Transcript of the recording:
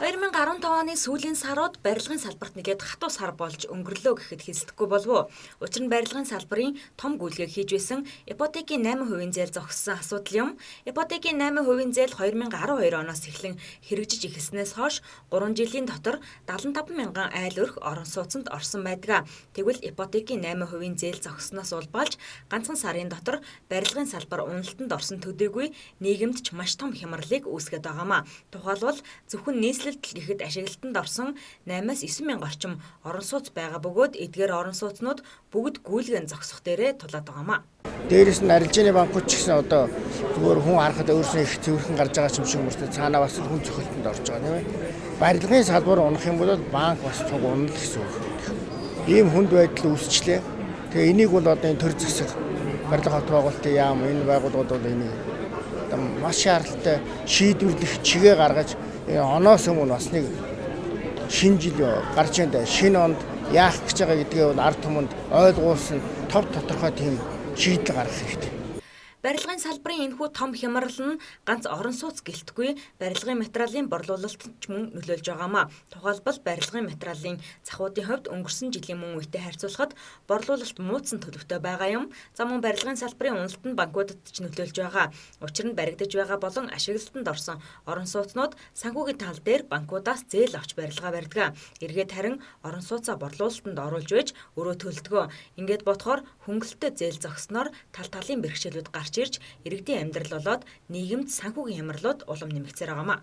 2015 оны сүүлийн сарууд барилгын салбарт нэлээд хатуу сар болж өнгөрлөө гэхэд хэлсдэхгүй болов уу. Учир нь барилгын салбарын том гүйлгээ хийж байсан ипотекийн 8% зээл зогссон асуудал юм. Ипотекийн 8% зээл 2012 оноос эхлэн хэрэгжиж эхэлснээс хойш 3 жилийн дотор 75 мянган айл өрх орон сууцнд орсон байдаг. Тэгвэл ипотекийн 8% зээл зогссноос улбалж ганцхан сарын дотор барилгын салбар уналтанд орсон төдийгүй нийгэмд ч маш том хямралыг үүсгэж байгаамаа. Тухайлбал зөвхөн нийслэл гэхэд ашиглалтанд орсон 8-9 мянга орчим орон сууц байгаа бөгөөд эдгээр орон сууцнууд бүгд гүйлгэн зогсох дээрээ тулаад байгаамаа. Дээрээс нь арилжааны банкуд ч гэсэн одоо зүгээр хүн харахад өөрснөө их цэвэрхэн гарч байгаа юм шиг мөртөө цаанаа бас хүн цохилтонд орж байгаа тийм ээ. Барилгын салбар унах юм бол банк бас цуг унах гэсэн үг. Ийм хүнд байдал үүсчлээ. Тэгээ энийг бол одоо энэ төр зэсэг барилга хот байгуулалтын яам энэ байгууллагууд бол энийг маш шаардлагатай шийдвэрлэх чигээ гаргаж оноос өмнө бас нэг шинэ жил гарч ирээд шинэ онд яах гэж байгаа гэдгээ бол ард түмэнд ойлгуулсан тов тодорхой тийм шийдэл гаргах хэрэгтэй. Барилгын салбарын энэхүү том хямрал нь ганц орон сууц гэлтгүй барилгын материалын борлуулалтад ч мөн нөлөөлж байгаамаа. Тухайлбал барилгын материалын захуудын хувьд өнгөрсөн жилийн мөн үетэй харьцуулахад борлуулалт муудсан төлөвтэй байгаа юм. За мөн барилгын салбарын уналт нь банкудад ч нөлөөлж байгаа. Учир нь баригдаж байгаа болон ашиглалтанд орсон орон сууцнууд санхүүгийн тал дээр банкудаас зээл авч барилгаа барьдаг. Эргээд харин орон сууцаа борлуулалтанд оруулж байж өрөө төлдөг. Ингээд бодохоор хөнгөлөлтөд зээл зогсноор тал талын бэрхшээлүүд гарч ирж иргэдийн амьдрал болоод нийгэмд санхүүгийн хямралууд улам нэмэгцээр байгаамаа.